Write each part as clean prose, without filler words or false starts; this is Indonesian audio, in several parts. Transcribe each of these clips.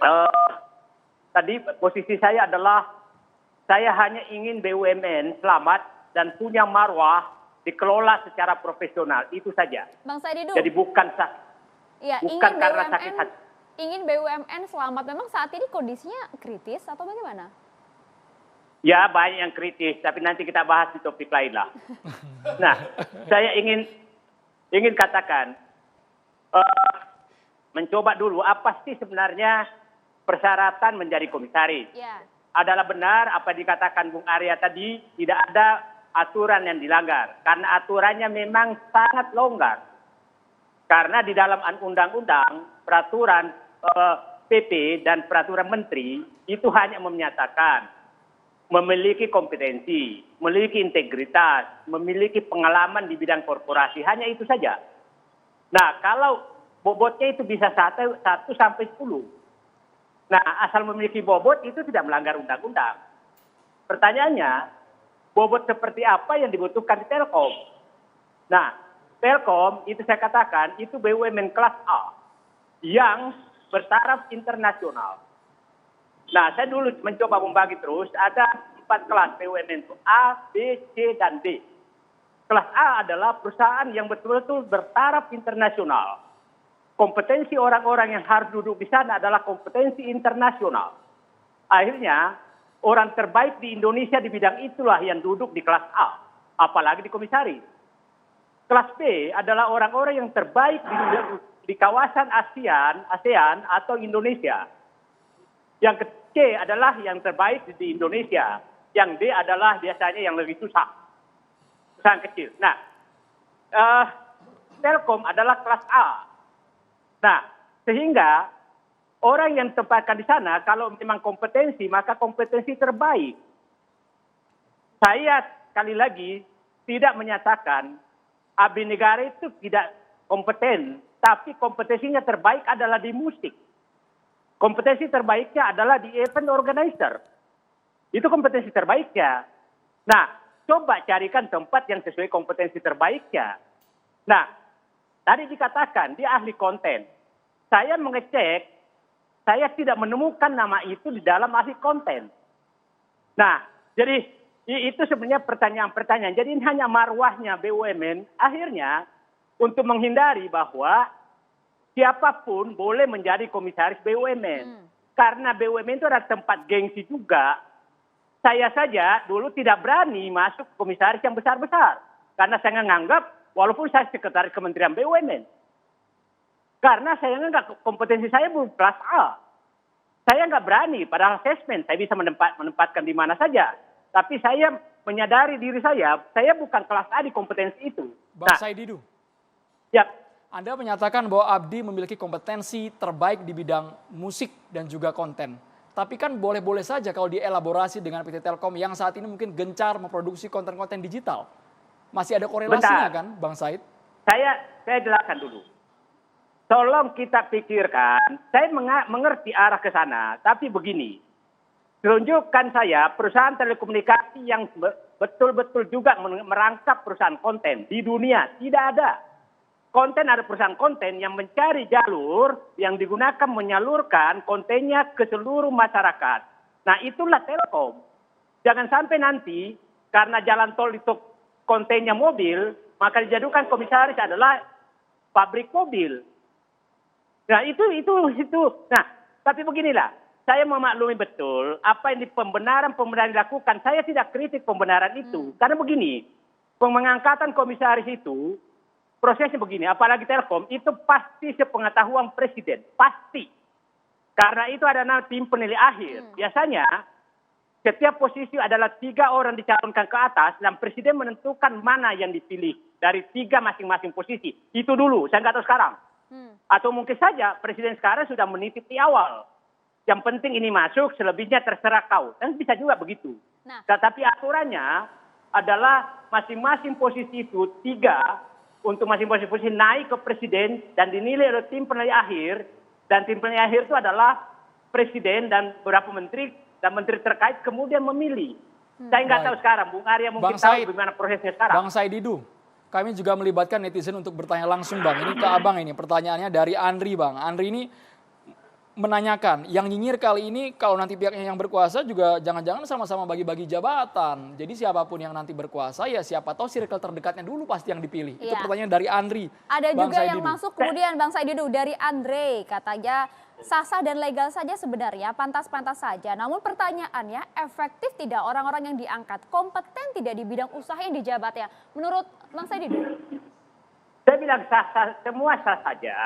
Eh, Tadi posisi saya adalah saya hanya ingin BUMN selamat dan punya marwah dikelola secara profesional, itu saja. Bang Saididu. Jadi bukan Ya, karena sakit hati. Ingin BUMN selamat. Memang saat ini kondisinya kritis atau bagaimana? Ya, banyak yang kritis, tapi nanti kita bahas di topik lain lah. Nah, saya ingin katakan, mencoba dulu apa sih sebenarnya persyaratan menjadi komisaris. Ya. Adalah benar apa dikatakan Bung Arya tadi, tidak ada aturan yang dilanggar. Karena aturannya memang sangat longgar. Karena di dalam undang-undang, peraturan PP dan peraturan menteri itu hanya menyatakan memiliki kompetensi, memiliki integritas, memiliki pengalaman di bidang korporasi, hanya itu saja. Nah, kalau bobotnya itu bisa 1 sampai 10. Nah, asal memiliki bobot itu tidak melanggar undang-undang. Pertanyaannya, bobot seperti apa yang dibutuhkan di Telkom? Nah, Telkom itu saya katakan itu BUMN kelas A yang bertaraf internasional. Nah, saya dulu mencoba membagi terus, ada 4 kelas BUMN itu, A, B, C, dan D. Kelas A adalah perusahaan yang betul-betul bertaraf internasional. Kompetensi orang-orang yang harus duduk di sana adalah kompetensi internasional. Akhirnya, orang terbaik di Indonesia di bidang itulah yang duduk di kelas A, apalagi di komisaris. Kelas B adalah orang-orang yang terbaik di kawasan ASEAN atau Indonesia. Yang C adalah yang terbaik di Indonesia. Yang D adalah biasanya yang lebih susah. Perusahaan kecil. Nah, Telkom adalah kelas A. Nah, sehingga orang yang ditempatkan di sana, kalau memang kompetensi, maka kompetensi terbaik. Saya sekali lagi tidak menyatakan abdi negara itu tidak kompeten, tapi kompetensinya terbaik adalah di musik. Kompetensi terbaiknya adalah di event organizer. Itu kompetensi terbaiknya. Nah, coba carikan tempat yang sesuai kompetensi terbaiknya. Nah, tadi dikatakan dia ahli konten. Saya mengecek, saya tidak menemukan nama itu di dalam ahli konten. Nah, jadi itu sebenarnya pertanyaan-pertanyaan. Jadi ini hanya marwahnya BUMN. Akhirnya untuk menghindari bahwa siapapun boleh menjadi komisaris BUMN. Karena BUMN itu adalah tempat gengsi juga. Saya saja dulu tidak berani masuk komisaris yang besar-besar. Karena saya menganggap, walaupun saya sekretaris Kementerian BUMN. Karena saya nggak, kompetensi saya belum kelas A. Saya nggak berani, padahal asesmen saya bisa menempatkan di mana saja. Tapi saya menyadari diri saya bukan kelas A di kompetensi itu. Bang Saididu. Ya. Anda menyatakan bahwa Abdi memiliki kompetensi terbaik di bidang musik dan juga konten. Tapi kan boleh-boleh saja kalau dielaborasi dengan PT Telkom yang saat ini mungkin gencar memproduksi konten-konten digital. Masih ada korelasinya kan, Bang Said? Saya jelaskan dulu. Tolong kita pikirkan, saya mengerti arah ke sana, tapi begini. Tunjukkan saya perusahaan telekomunikasi yang betul-betul juga merangkap perusahaan konten di dunia. Tidak ada. Konten ada perusahaan konten yang mencari jalur yang digunakan menyalurkan kontennya ke seluruh masyarakat. Nah, itulah Telkom. Jangan sampai nanti karena jalan tol itu kontennya mobil, maka dijadikan komisaris adalah pabrik mobil. Nah, itu. Nah, tapi beginilah. Saya memaklumi betul apa yang pembenaran dilakukan. Saya tidak kritik pembenaran itu. Karena begini, pengangkatan komisaris itu, prosesnya begini. Apalagi Telkom, itu pasti sepengetahuan presiden. Pasti. Karena itu ada tim penilai akhir. Biasanya, setiap posisi adalah 3 orang dicalonkan ke atas, dan presiden menentukan mana yang dipilih dari 3 masing-masing posisi. Itu dulu, saya nggak tahu sekarang. Atau mungkin saja presiden sekarang sudah menitip di awal. Yang penting ini masuk, selebihnya terserah kau. Dan bisa juga begitu. Nah. Tetapi aturannya adalah masing-masing posisi itu 3 untuk masing-masing posisi naik ke presiden dan dinilai oleh tim penilai akhir. Dan tim penilai akhir itu adalah presiden dan beberapa menteri dan menteri terkait kemudian memilih. Saya nggak tahu sekarang, Bung Arya mungkin tahu bagaimana prosesnya sekarang. Bang Saididu. Kami juga melibatkan netizen untuk bertanya langsung, Bang. Ini ke Abang ini, pertanyaannya dari Andri, Bang. Andri ini menanyakan, yang nyinyir kali ini kalau nanti pihaknya yang berkuasa juga jangan-jangan sama-sama bagi-bagi jabatan. Jadi siapapun yang nanti berkuasa ya siapa tahu circle terdekatnya dulu pasti yang dipilih. Itu Iya. pertanyaan dari Andri. Ada Bang juga yang Saididu. masuk kemudian Bang Saididu dari Andre, katanya sah-sah dan legal saja sebenarnya, pantas-pantas saja. Namun pertanyaannya, efektif tidak orang-orang yang diangkat, kompeten tidak di bidang usaha yang dijabatnya? Menurut Bang Saididu? Saya bilang sah-sah, semua sah saja.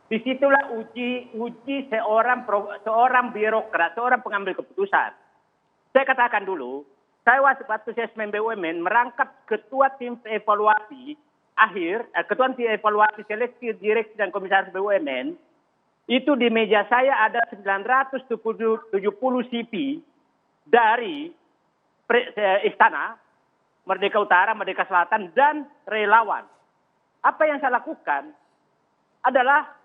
Disitulah uji seorang birokrat, seorang pengambil keputusan. Saya katakan dulu, saya waktu asesmen BUMN merangkap ketua tim evaluasi ketua tim evaluasi seleksi direksi dan komisaris BUMN. Itu di meja saya ada 970 CV dari Istana, Merdeka Utara, Merdeka Selatan, dan relawan. Apa yang saya lakukan adalah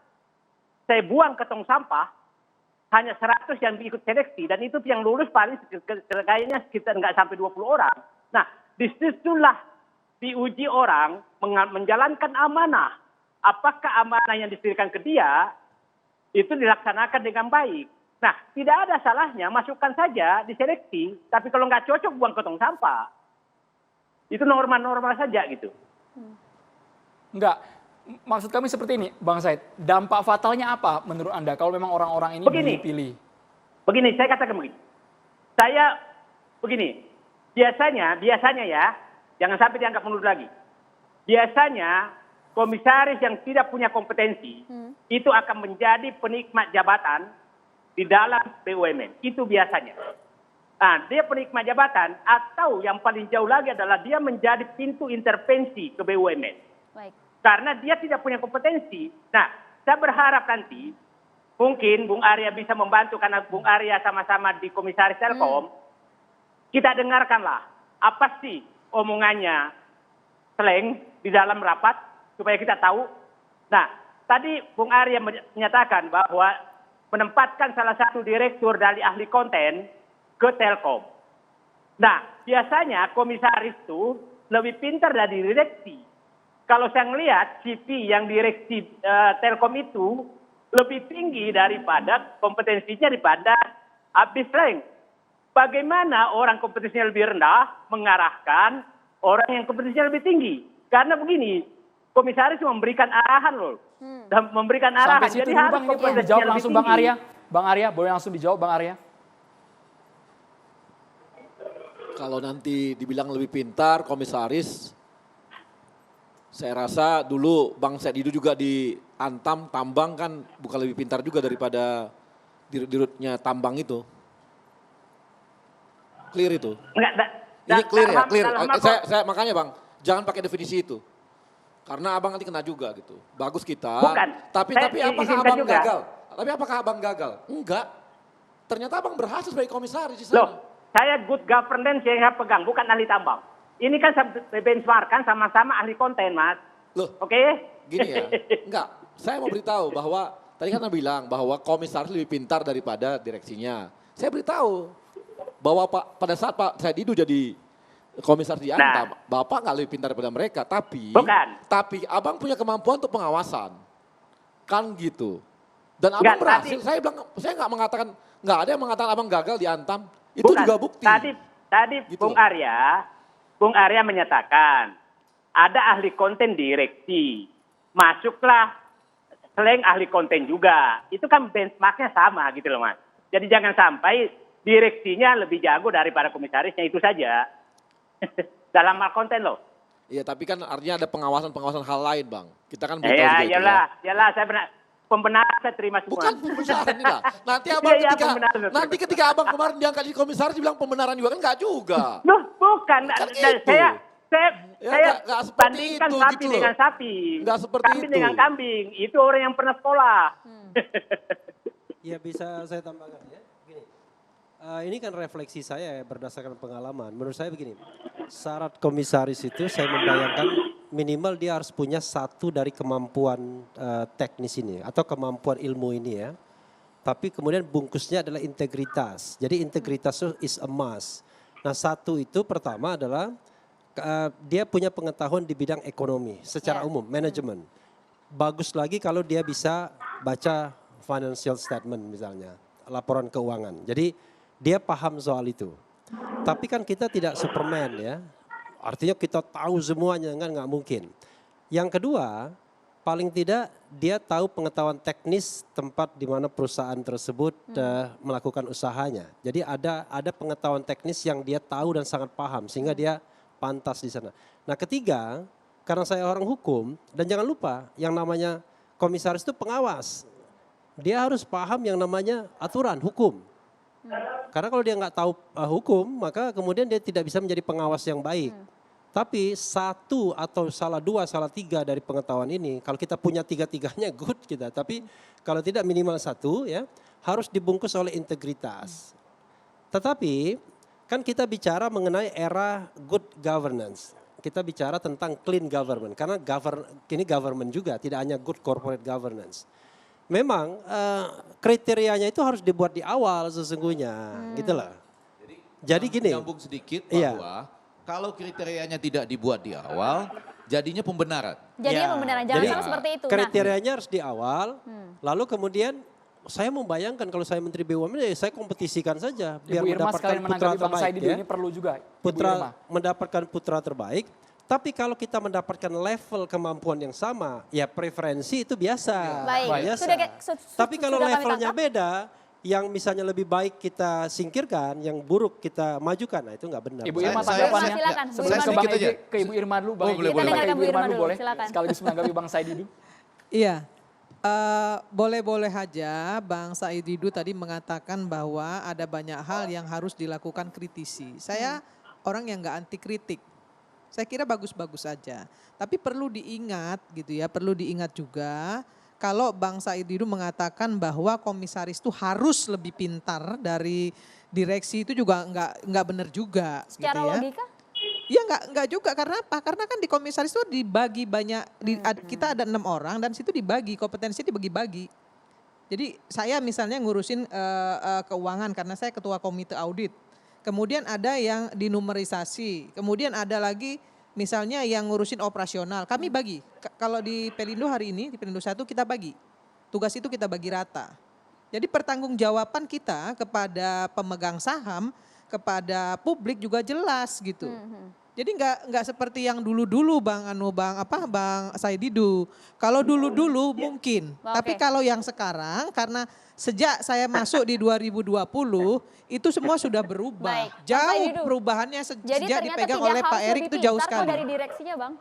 saya buang ke tong sampah, hanya 100 yang ikut seleksi, dan itu yang lulus paling kayaknya sekitar nggak sampai 20 orang. Nah, disitulah diuji orang menjalankan amanah. Apakah amanah yang diberikan ke dia itu dilaksanakan dengan baik. Nah, tidak ada salahnya, masukkan saja diseleksi, tapi kalau nggak cocok buang ke tong sampah. Itu normal-normal saja gitu. Enggak, maksud kami seperti ini Bang Said, dampak fatalnya apa menurut Anda kalau memang orang-orang ini dipilih? Begini, saya katakan begini. Biasanya ya, jangan sampai dianggap mundur lagi. Biasanya komisaris yang tidak punya kompetensi itu akan menjadi penikmat jabatan di dalam BUMN. Itu biasanya. Nah, dia penikmat jabatan atau yang paling jauh lagi adalah dia menjadi pintu intervensi ke BUMN. Baik. Karena dia tidak punya kompetensi. Nah, saya berharap nanti mungkin Bung Arya bisa membantu karena Bung Arya sama-sama di Komisaris Telkom. Kita dengarkanlah apa sih omongannya Sleng di dalam rapat supaya kita tahu. Nah, tadi Bung Arya menyatakan bahwa menempatkan salah satu direktur dari ahli konten ke Telkom. Nah, biasanya komisaris itu lebih pintar dari direksi. Kalau saya melihat CV yang direksi Telkom itu lebih tinggi daripada kompetensinya daripada Abdi Sleng. Bagaimana orang kompetensinya lebih rendah mengarahkan orang yang kompetensinya lebih tinggi? Karena begini, komisaris memberikan arahan loh. Dan memberikan arahan. Sampai situ jadi dulu harus Bang, ini boleh kompetensinya dijawab lebih langsung tinggi. Bang Arya. Bang Arya, boleh langsung dijawab Bang Arya? Kalau nanti dibilang lebih pintar komisaris, saya rasa dulu Bang Saididu juga di Antam tambang kan bukan lebih pintar juga daripada dirut-dirutnya tambang itu. Clear itu. Ini clear ya, clear. Saya makanya Bang, jangan pakai definisi itu. Karena abang nanti kena juga gitu. Bagus kita. Bukan. Tapi apakah abang gagal? Tapi apakah abang gagal? Enggak. Ternyata abang berhasil sebagai komisaris di sana. Loh, saya good governance yang saya pegang, bukan ahli tambang. Ini kan benchmark kan sama-sama ahli konten, Mas. Loh, Oke? gini ya. Enggak, saya mau beritahu bahwa tadi kan Anda bilang bahwa komisaris lebih pintar daripada direksinya. Saya beritahu bahwa pada saat Pak Saididu jadi komisaris di Antam, Bapak nggak lebih pintar daripada mereka, tapi abang punya kemampuan untuk pengawasan. Kan gitu. Dan abang berhasil, saya nggak mengatakan, nggak ada yang mengatakan abang gagal di Antam. Itu juga bukti. Tadi gitu. Bung Arya menyatakan ada ahli konten direksi, masuklah Sleng ahli konten juga. Itu kan benchmarknya sama gitu loh Mas. Jadi jangan sampai direksinya lebih jago daripada komisarisnya, itu saja. Dalam hal konten loh. Iya tapi kan artinya ada pengawasan hal lain Bang. Kita kan butuh juga itu iyalah, saya pembenaran saya terima semua. Bukan pembenaran ini lah. Nanti abang ketika abang kemarin diangkat jadi komisaris dibilang pembenaran juga kan enggak juga. Loh, bukan. Kan Saya bandingkan itu, sapi gitu dengan sapi. Nggak seperti kambing itu. dengan kambing. Itu orang yang pernah sekolah. Ya bisa saya tambahkan ya. Gini, ini kan refleksi saya berdasarkan pengalaman. Menurut saya begini, syarat komisaris itu saya membayangkan minimal dia harus punya satu dari kemampuan teknis ini atau kemampuan ilmu ini ya. Tapi kemudian bungkusnya adalah integritas. Jadi integritas itu is a must. Nah satu itu pertama adalah dia punya pengetahuan di bidang ekonomi secara umum, manajemen. Bagus lagi kalau dia bisa baca financial statement misalnya, laporan keuangan. Jadi dia paham soal itu. Tapi kan kita tidak Superman ya, artinya kita tahu semuanya, kan nggak mungkin. Yang kedua, paling tidak dia tahu pengetahuan teknis tempat di mana perusahaan tersebut melakukan usahanya. Jadi ada pengetahuan teknis yang dia tahu dan sangat paham sehingga dia pantas di sana. Nah ketiga, karena saya orang hukum dan jangan lupa yang namanya komisaris itu pengawas. Dia harus paham yang namanya aturan hukum. Karena kalau dia nggak tahu hukum, maka kemudian dia tidak bisa menjadi pengawas yang baik. Tapi satu atau salah dua, salah tiga dari pengetahuan ini, kalau kita punya tiga-tiganya good kita. Tapi kalau tidak minimal satu ya, harus dibungkus oleh integritas. Tetapi kan kita bicara mengenai era good governance. Kita bicara tentang clean government. Karena ini government juga, tidak hanya good corporate governance. Memang kriterianya itu harus dibuat di awal sesungguhnya, gitu lah. Jadi gini. Nyambung sedikit bahwa kalau kriterianya tidak dibuat di awal, jadinya pembenaran. Jadinya pembenaran, jangan sampai seperti itu. Kriterianya harus di awal, lalu kemudian saya membayangkan kalau saya Menteri BUMN, saya kompetisikan saja. Biar Ibu Irma mendapatkan sekalian putra menanggapi Bang terbaik. Saidi ini perlu juga. Mendapatkan putra terbaik. Tapi kalau kita mendapatkan level kemampuan yang sama, ya preferensi itu biasa. Baik. Biasa. Tapi kalau sudah kami levelnya tangkap. beda, yang misalnya lebih baik kita singkirkan, yang buruk kita majukan, nah itu nggak benar. Ibu Irma Saya- tanggapannya. silakan, Bu Sebelum Irma ke dulu. Bang Sedikit Egy, aja. ke Ibu Irma dulu. Bang. Oh, boleh, Kita boleh. ke dengarkan Ibu Irma dulu boleh. silakan. Sekaligus menanggapi Bang Saidi dulu. Iya, boleh-boleh aja Bang Said Didu tadi mengatakan bahwa ada banyak hal yang harus dilakukan kritisi. Saya orang yang nggak anti kritik. Saya kira bagus-bagus saja. Tapi perlu diingat gitu ya, perlu diingat juga kalau Bang Said Didu mengatakan bahwa komisaris itu harus lebih pintar dari direksi itu juga nggak benar juga. Secara gitu ya. logika? Iya enggak juga, karena apa? Karena kan di komisaris itu dibagi banyak, kita ada 6 orang dan situ dibagi, kompetensi dibagi-bagi. Jadi saya misalnya ngurusin keuangan karena saya ketua komite audit. Kemudian ada yang dinumerisasi, kemudian ada lagi misalnya yang ngurusin operasional. Kami bagi, kalau di Pelindo hari ini, di Pelindo 1 kita bagi. Tugas itu kita bagi rata. Jadi pertanggungjawaban kita kepada pemegang saham, kepada publik juga jelas gitu. Jadi nggak seperti yang dulu-dulu Bang Said Didu. Kalau dulu-dulu mungkin, tapi kalau yang sekarang karena sejak saya masuk di 2020 itu semua sudah berubah. Baik, Bang Said Jauh Didu. perubahannya Jadi sejak ternyata dipegang tidak oleh Pak harus Erik lebih itu jauh pintar kok sekali. dari direksinya Bang.